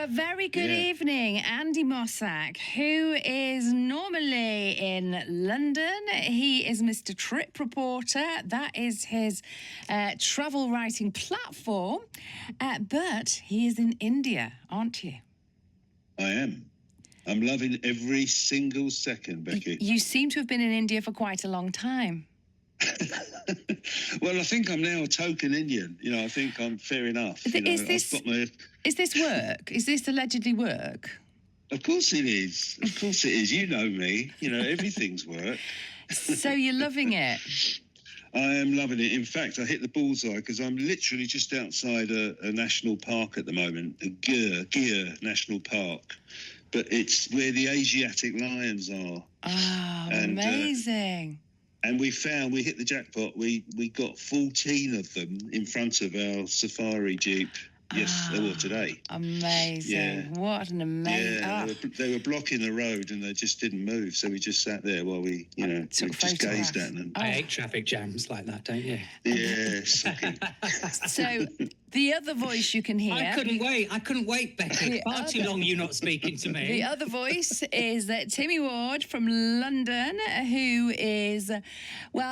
a very good evening, Andy Mossack, who is normally in London. He is Mr. Trip Reporter. That is his travel writing platform. But he is in India, aren't you? I am. I'm loving every single second, Becky. You seem to have been in India for quite a long time. Well, I think I'm now a token Indian. You know, I think I'm fair enough. Is this work? Is this allegedly work? Of course it is. Of course it is. You know me. You know, everything's work. So you're loving it? I am loving it. In fact, I hit the bullseye because I'm literally just outside a national park at the moment, a Gir National Park. But it's where the Asiatic lions are. Oh, amazing. And we hit the jackpot. We got 14 of them in front of our safari jeep today. Amazing. Yeah. What an amazing... Yeah, they were blocking the road and they just didn't move. So we just sat there while we just gazed at them. I hate traffic jams like that, don't you? Yeah, sucky. So the other voice you can hear... I couldn't wait, Becky. Far too long you not speaking to me. The other voice is Timmy Ward from London, who is,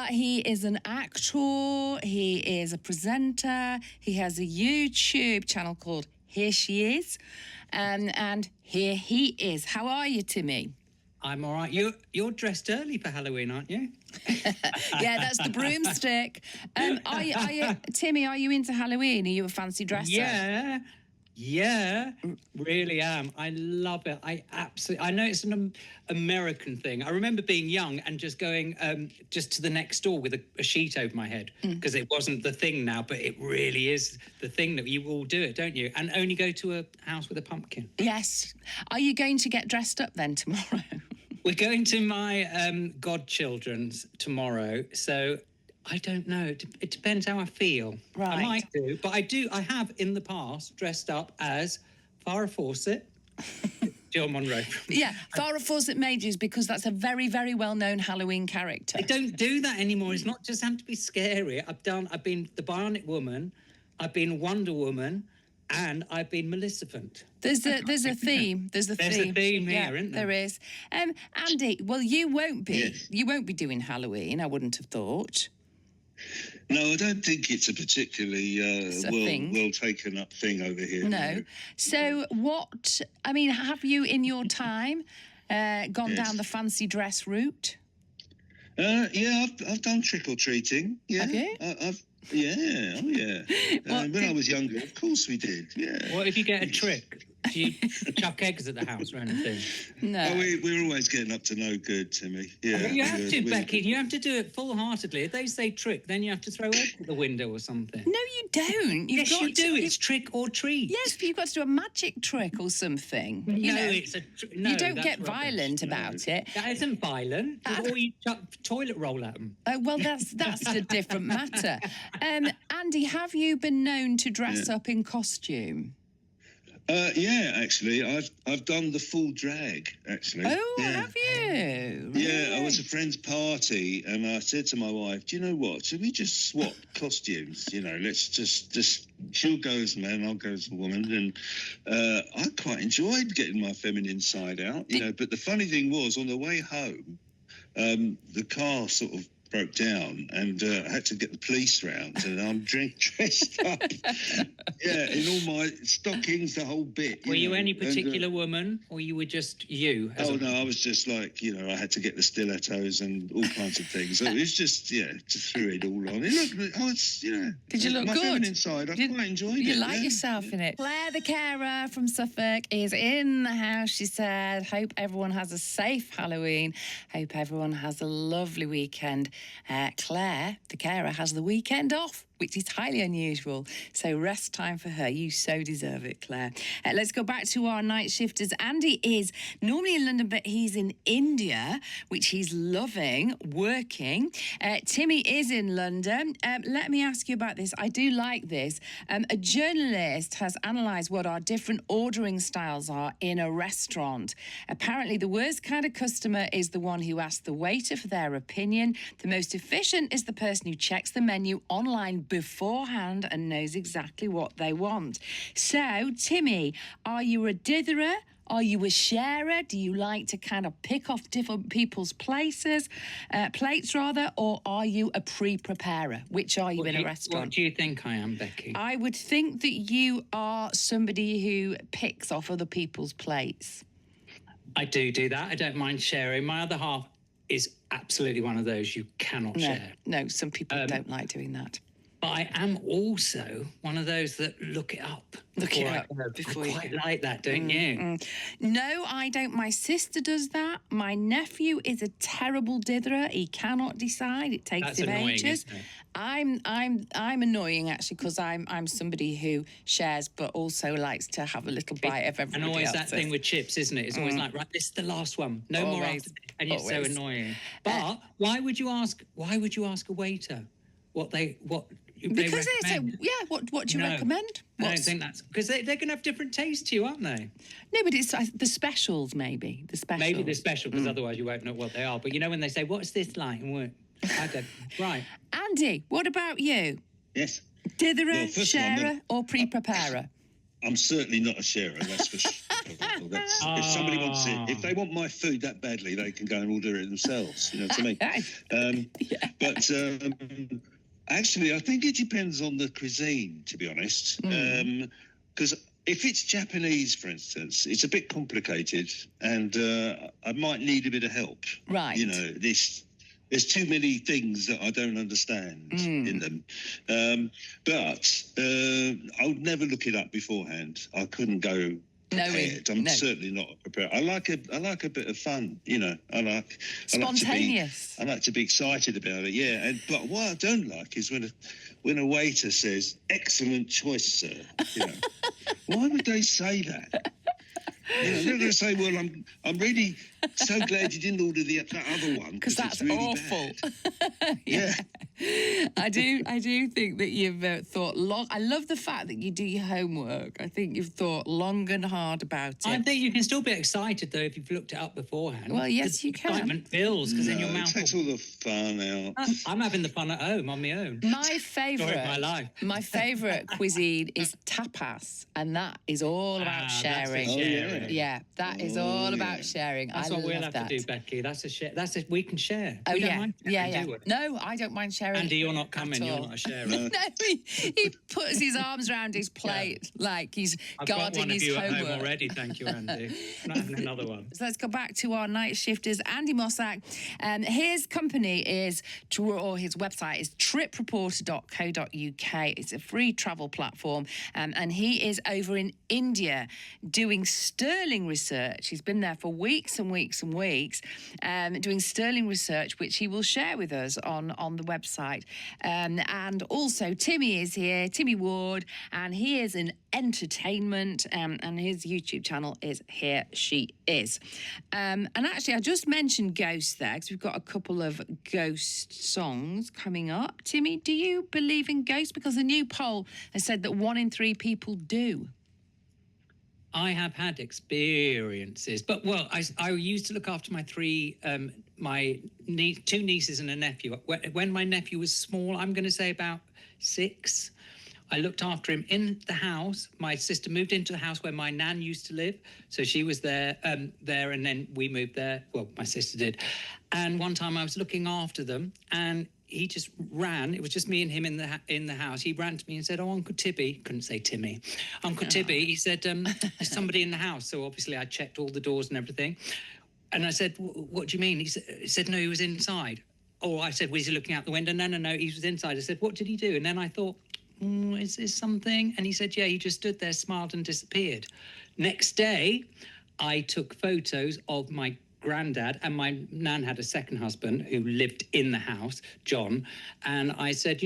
he is an actor, he is a presenter, he has a YouTube channel called Here She Is, and Here He Is. How are you, Timmy? I'm all right. You're dressed early for Halloween, aren't you? Yeah, that's the broomstick. Timmy, are you into Halloween? Are you a fancy dresser? Yeah, really am. I love it. I know it's an American thing. I remember being young and just going just to the next door with a sheet over my head because it wasn't the thing now, but it really is the thing that you all do it, don't you? And only go to a house with a pumpkin. Yes. Are you going to get dressed up then tomorrow? We're going to my godchildren's tomorrow, so I don't know. It depends how I feel. Right. I might do, but I have in the past dressed up as Farrah Fawcett, Jill Monroe. Yeah, Farrah Fawcett Majors, because that's a very, very well-known Halloween character. I don't do that anymore. It's not just having to be scary. I've been the Bionic Woman, I've been Wonder Woman, and I've been Maleficent. There's a theme. There's a theme here, isn't there? There is. Andy, well, you won't be doing Halloween, I wouldn't have thought. No, I don't think it's a particularly well taken up thing over here. No. So have you in your time gone down the fancy dress route? I've done trick-or-treating. Yeah. Have you? When I was younger, of course we did, yeah. What if you get a trick? Do you chuck eggs at the house or anything? No. Oh, we're always getting up to no good, Timmy. Yeah. You have to, Becky. You have to do it full-heartedly. If they say trick, then you have to throw eggs at the window or something. No, you don't. Yes, you do. It's trick or treat. Yes, but you've got to do a magic trick or something. No, you don't get violent about it. That isn't violent. Or you chuck toilet roll at them. Well, that's a different matter. Andy, have you been known to dress up in costume? Actually, I've done the full drag, actually. Oh, have you? Really? Yeah, I was at a friend's party, and I said to my wife, do you know what, should we just swap costumes? You know, let's just she'll go as a man, I'll go as a woman, and I quite enjoyed getting my feminine side out, but the funny thing was, on the way home, the car sort of broke down and I had to get the police round and I'm dressed up in all my stockings, the whole bit. Were you any particular woman or you were just you? No, I was just like, I had to get the stilettos and all kinds of things. So it was just threw it all on. Did you look my good? feminine side, I quite enjoyed it. You like yourself in it. Claire the carer from Suffolk is in the house. She said, hope everyone has a safe Halloween. Hope everyone has a lovely weekend. Claire, the carer, has the weekend off, which is highly unusual. So rest time for her. You so deserve it, Claire. Let's go back to our night shifters. Andy is normally in London, but he's in India, which he's loving, working. Timmy is in London. Let me ask you about this. I do like this. A journalist has analysed what our different ordering styles are in a restaurant. Apparently, the worst kind of customer is the one who asks the waiter for their opinion. The most efficient is the person who checks the menu online beforehand and knows exactly what they want. So, Timmy, are you a ditherer? Are you a sharer? Do you like to kind of pick off different people's plates, or are you a pre-preparer? Which are you in a restaurant? What do you think I am, Becky? I would think that you are somebody who picks off other people's plates. I do that. I don't mind sharing. My other half is absolutely one of those you cannot share. No, some people don't like doing that. But I am also one of those that look it up. Look it up before you quite like that, don't you? No, I don't. My sister does that. My nephew is a terrible ditherer. He cannot decide. It takes him annoying, ages. isn't it? I'm annoying actually because I'm somebody who shares but also likes to have a little bite of everybody And always else's. that thing with chips, isn't it? It's always like, right, this is the last one. No more Always, after this. And it's so always. annoying. But why would you ask a waiter what they Because recommend? what do you recommend? I don't think that's because they're going to have different taste to you, aren't they? No, but it's the specials maybe. The specials. Maybe they're special because otherwise you won't know what they are. But you know when they say, "What's this like?" and what? I don't. Right. Andy, what about you? Yes. Ditherer, Well, first of all, sharer, or pre-preparer? I'm certainly not a sharer, that's for sure. If somebody wants it, if they want my food that badly, they can go and order it themselves, you know what I mean? But actually, I think it depends on the cuisine, to be honest. Because if it's Japanese, for instance, it's a bit complicated and I might need a bit of help. Right. You know, there's too many things that I don't understand in them. But I would never look it up beforehand. I couldn't go prepared. I'm certainly not prepared. I like a bit of fun, you know. Spontaneous. I like to be excited about it, yeah. But what I don't like is when a waiter says, "Excellent choice, sir." You know, why would they say that? You know, they're going to say, "Well, I'm really so glad you didn't order that other one Because that's really awful." bad." Yeah. I do think that you've thought long. I love the fact that you do your homework. I think you've thought long and hard about it. I think you can still be excited though if you've looked it up beforehand. Well, yes, The you can. Excitement builds because then your It mouth. takes all the fun out. I'm having the fun at home on my own. My Story of my life. favourite cuisine is tapas, and that is all about That's the sharing. sharing. Yeah, that is all about sharing. That's I what we'll love have that. to do, Becky. That's a share. We can share. Oh We don't yeah, mind yeah, sharing, yeah. do we? No, I don't mind sharing. Andy, you're not coming. at You're all. not a sharer. No, he puts his arms around his plate like he's I've got guarding one of his you at homework. home already. Thank you, Andy. I'm not having another one. So let's go back to our night shifters. Andy Mossack, his company is, or his website is tripreporter.co.uk. It's a free travel platform, and he is over in India doing sterling research. He's been there for weeks and weeks and weeks, doing sterling research, which he will share with us on the website. And also, Timmy is here, Timmy Ward, and he is in entertainment, and his YouTube channel is Here She Is. And actually, I just mentioned Ghost there because we've got a couple of Ghost songs coming up. Timmy, do you believe in ghosts? Because a new poll has said that 1 in 3 people do. I have had experiences, but I used to look after my two nieces and a nephew. When my nephew was small, I'm going to say about 6, I looked after him in the house. My sister moved into the house where my nan used to live, so she was there, and then we moved there. Well, my sister did. And one time I was looking after them, and he just ran. It was just me and him in the house. He ran to me and said, "Oh, Uncle Tibby," couldn't say Timmy, Uncle Tibby. He said, "There's somebody in the house." So obviously I checked all the doors and everything. And I said, "What do you mean?" He said, "No, he was inside." Oh, I said, "Was he looking out the window?" No, he was inside. I said, "What did he do?" And then I thought, is this something? And he said, "Yeah, he just stood there, smiled and disappeared." Next day, I took photos of my granddad, and my nan had a second husband who lived in the house, John. And I said,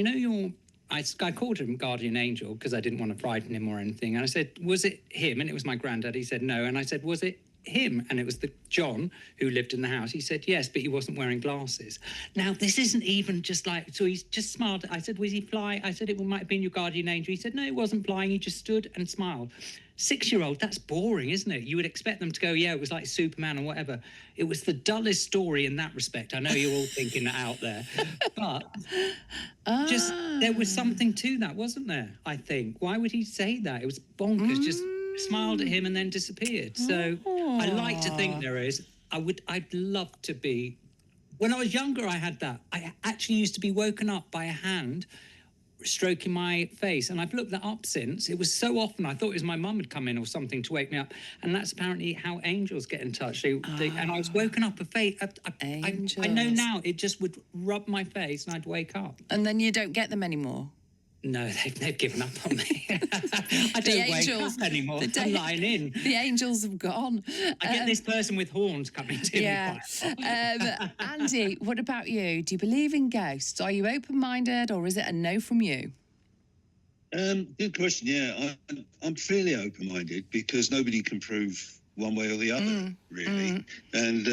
I called him guardian angel because I didn't want to frighten him or anything. And I said, "Was it him?" And it was my granddad. He said, "No." And I said, "Was it him?" And it was the John who lived in the house. He said, "Yes, but he wasn't wearing glasses." Now, this isn't even just like, so he's just smiled. I said, "Was he flying?" I said, "It might have been your guardian angel." He said, "No, it wasn't flying. He just stood and smiled." 6-year-old, that's boring, isn't it? You would expect them to go, yeah, it was like Superman or whatever. It was the dullest story in that respect. I know you're all thinking that out there, but just there was something to that, wasn't there? I think. Why would he say that? It was bonkers. Just smiled at him and then disappeared. So I like to think there is. I'd love to be. When I was younger, I had that. I actually used to be woken up by a hand stroking my face, and I've looked that up since. It was so often I thought it was my mum had come in or something to wake me up, and that's apparently how angels get in touch. And I was woken up a face. I know now it just would rub my face and I'd wake up. And then you don't get them anymore. No, they've given up on me. I don't wake up anymore. I'm lying in. The angels have gone. I get this person with horns coming to me. Andy, what about you? Do you believe in ghosts? Are you open-minded, or is it a no from you? Good question. Yeah, I'm fairly open-minded because nobody can prove one way or the other, really. And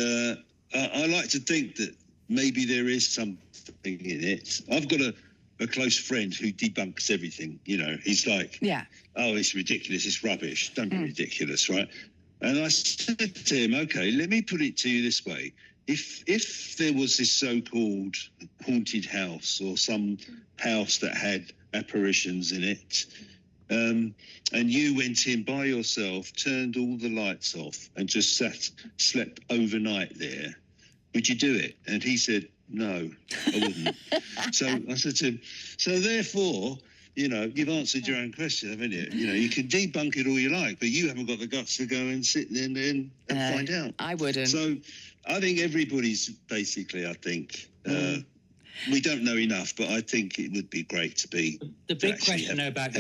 I like to think that maybe there is something in it. I've got a close friend who debunks everything. You know, he's like, oh, it's ridiculous, it's rubbish. Don't be ridiculous, right? And I said to him, okay, let me put it to you this way. If there was this so-called haunted house or some house that had apparitions in it, and you went in by yourself, turned all the lights off and just slept overnight there, would you do it? And he said, no, I wouldn't. So I said to him, so therefore, you know, you've answered your own question, haven't you? You know, you can debunk it all you like, but you haven't got the guts to go and sit there and find out. I wouldn't. So I think everybody's basically, I think, we don't know enough, but I think it would be great to be. The big question about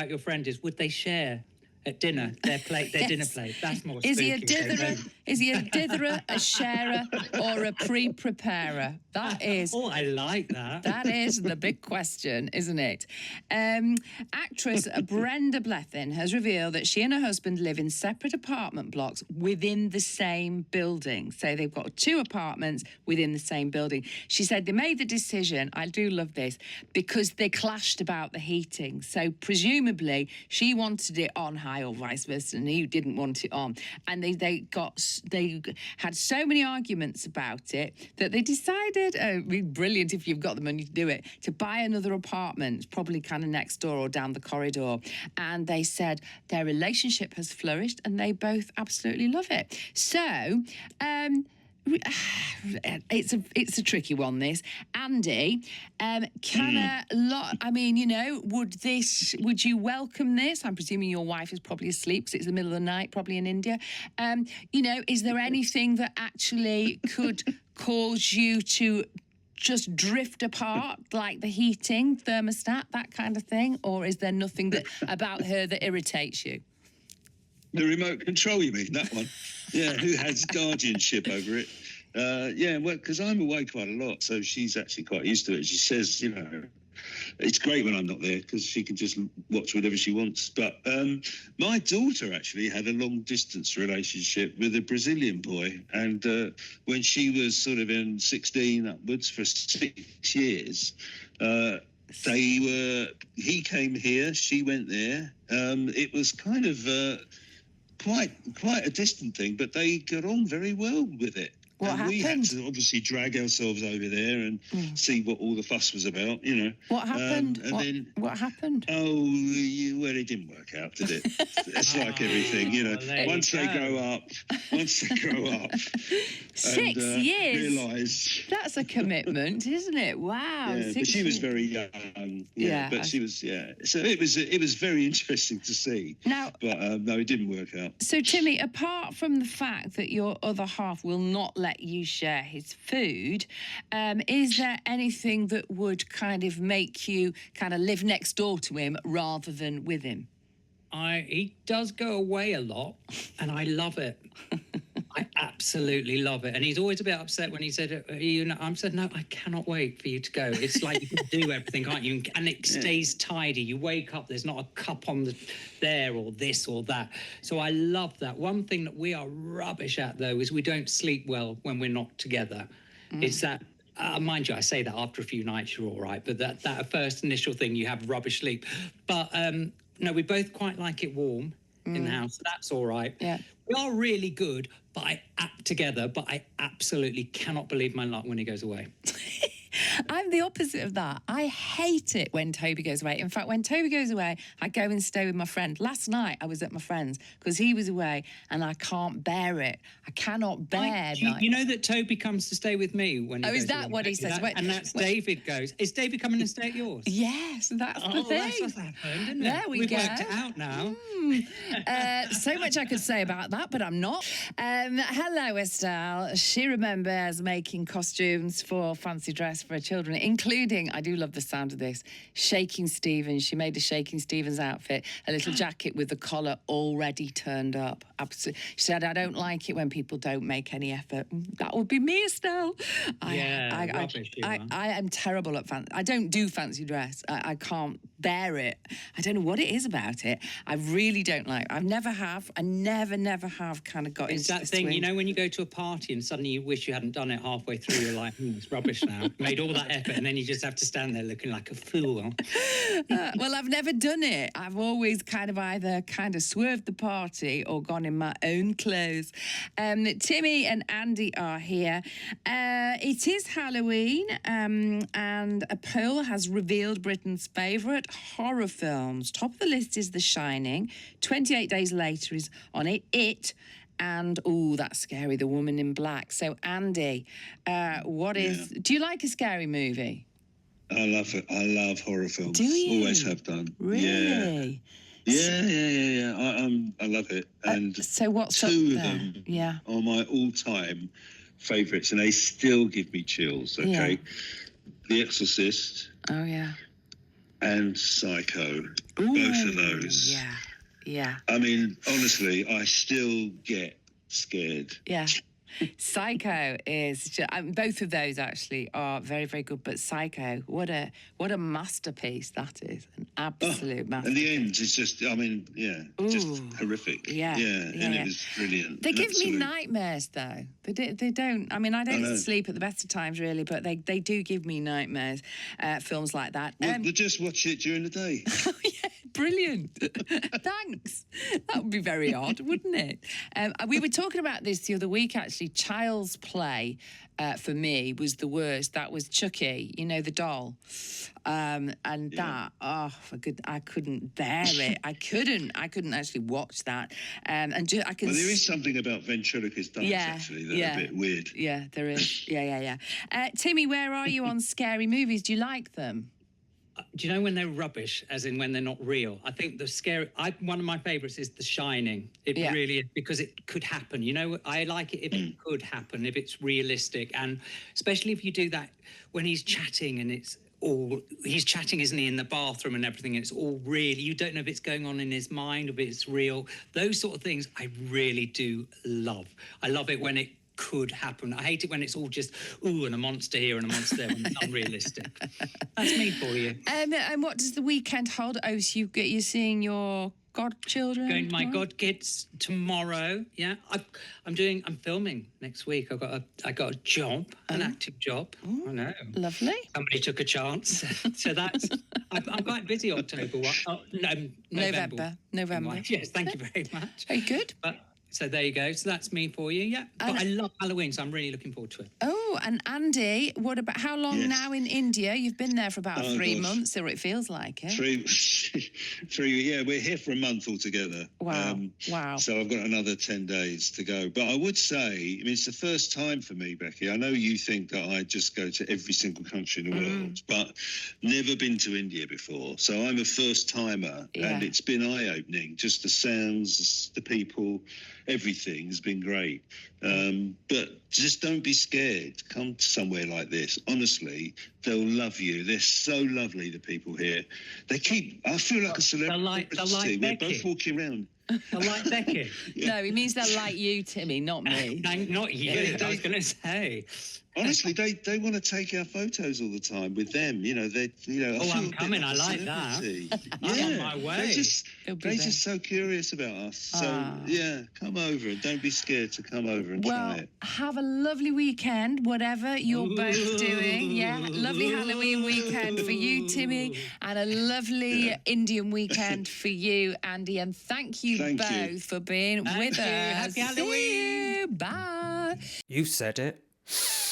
your friend is, would they share at dinner, their dinner plate? That's more spooky. Is he a ditherer? Is he a ditherer, a sharer, or a pre-preparer? That is. Oh, I like that. That is the big question, isn't it? Actress Brenda Blethyn has revealed that she and her husband live in separate apartment blocks within the same building. So they've got 2 apartments within the same building. She said they made the decision, I do love this, because they clashed about the heating. So presumably she wanted it on high or vice versa, and he didn't want it on. And they had so many arguments about it that they decided, it'd be brilliant if you've got the money to do it, to buy another apartment, probably kind of next door or down the corridor. And they said their relationship has flourished and they both absolutely love it. So, it's a tricky one, this. Andy, would you welcome this? I'm presuming your wife is probably asleep because it's the middle of the night, probably in India. Is there anything that actually could cause you to just drift apart, like the heating, thermostat, that kind of thing? Or is there nothing about her that irritates you? The remote control, you mean, that one? Yeah, who has guardianship over it? Well, because I'm away quite a lot, so she's actually quite used to it. She says, you know, it's great when I'm not there because she can just watch whatever she wants. But my daughter actually had a long-distance relationship with a Brazilian boy, and when she was sort of in 16 upwards for 6 years, he came here, she went there. It was kind of quite a distant thing, but they got on very well with it. What happened? We had to obviously drag ourselves over there and see what all the fuss was about, you know. What happened? What happened? Oh, it didn't work out, did it? It's like everything, you know. Once they grow up, 6 years. Realise that's a commitment, isn't it? Wow. Yeah, but she was very young. But she was. So it was very interesting to see. Now, but no, it didn't work out. So Timmy, apart from the fact that your other half will not let you share his food, is there anything that would kind of make you kind of live next door to him rather than with him? He does go away a lot, and I love it. I absolutely love it. And he's always a bit upset when he said, I said, no, I cannot wait for you to go. It's like you can do everything, can't you? And it stays tidy. You wake up, there's not a cup on there or this or that. So I love that. One thing that we are rubbish at, though, is we don't sleep well when we're not together. It's that, mind you, I say that after a few nights you're all right, but that first initial thing, you have rubbish sleep. But no, we both quite like it warm in the house. So that's all right. Yeah. We are really good, but together. But I absolutely cannot believe my luck when he goes away. I'm the opposite of that. I hate it when Toby goes away. In fact, when Toby goes away, I go and stay with my friend. Last night, I was at my friend's because he was away and I can't bear it. I cannot bear You know that Toby comes to stay with me when he goes is that away? what he says? And that's David goes. Is David coming to stay at yours? Yes, that's the thing. That's what's happened, isn't it? There we We've go. worked it out now. So much I could say about that, but I'm not. Hello, Estelle. She remembers making costumes for fancy dress for her children, including, I do love the sound of this, Shaking Stevens. She made a Shaking Stevens outfit, a little jacket with the collar already turned up. Absolutely. She said, I don't like it when people don't make any effort. That would be me, Estelle. Rubbish you are. I am terrible at fancy. I don't do fancy dress. I can't bear it. I don't know what it is about it. I really don't like. I never have kind of got It's into that this thing, swing. you know, when you go to a party and suddenly you wish you hadn't done it halfway through, you're like, it's rubbish now. Made all that effort and then you just have to stand there looking like a fool. Well, I've never done it. I've always kind of swerved the party or gone in my own clothes. Timmy and Andy are here. It is Halloween, and a poll has revealed Britain's favourite horror films. Top of the list is The Shining. 28 days later is on it. And, that's scary, The Woman in Black. So, Andy, do you like a scary movie? I love it. I love horror films. Do you? Always have done. Really? Yeah. I love it. And so what's two up of there? them Yeah. are my all-time favourites, and they still give me chills. Okay, Yeah. The Exorcist Oh, yeah. and Psycho. Ooh, Both of those. Yeah. I mean, honestly, I still get scared. Yeah. Psycho is both of those actually are very, very good. But Psycho, what a masterpiece that is! An absolute And masterpiece. the end is just, just horrific. Yeah, and it was brilliant. They give me Absolute. nightmares though. They don't. I mean, I don't know. sleep at the best of times really, but they do give me nightmares. Films like that. Well, just watch it during the day. Oh, yeah, brilliant. Thanks. That would be very odd, wouldn't it? We were talking about this the other week, actually. Child's Play, for me, was the worst. That was Chucky, you know, the doll. That, I couldn't bear it. I couldn't actually watch that. I can... Well, there is something about ventriloquist dance, actually, that are a bit weird. Yeah, there is. Yeah. Timmy, where are you on scary movies? Do you like them? Do you know when they're rubbish, as in when they're not real? I think one of my favourites is The Shining. It really is, because it could happen. You know, I like it if it could happen, if it's realistic. And especially if you do that when he's chatting and he's chatting, isn't he, in the bathroom and everything. It's all really, you don't know if it's going on in his mind, if it's real. Those sort of things I really do love. I love it when it could happen. I hate it when it's all just and a monster here and a monster there, when it's unrealistic. That's me for you. And what does the weekend hold? Oh, so you're seeing your godchildren? Going to my godkids tomorrow. Yeah, I'm filming next week. I got a job, an active job. I know. Lovely. Somebody took a chance. So that's. I'm quite busy October. November. Yes, thank you very much. Very good. So there you go. So that's me for you, yeah. But I love Halloween, so I'm really looking forward to it. Oh, and Andy, what about how long now in India? You've been there for about 3 months, or it feels like it. We're here for a month altogether. Wow. So I've got another 10 days to go. But I would say, it's the first time for me, Becky. I know you think that I just go to every single country in the world, but never been to India before. So I'm a first timer, and it's been eye-opening. Just the sounds, the people, everything has been great. But just don't be scared. Come to somewhere like this. Honestly, they'll love you. They're so lovely, the people here. I feel like a celebrity. They're like We're Becky. both walking around. They're like Becky. No, it means they're like you, Timmy, not me. Not you. I was going to say. Honestly, they want to take our photos all the time with them. I'm coming. I like that. I'm on my way. They're just so curious about us. So come over and don't be scared to come over and try it. Have a lovely weekend, whatever you're both doing. Yeah, lovely Halloween weekend for you, Timmy, and a lovely Indian weekend for you, Andy. And thank you Thank both you. for being with us. Happy Halloween. See you. Bye. You said it.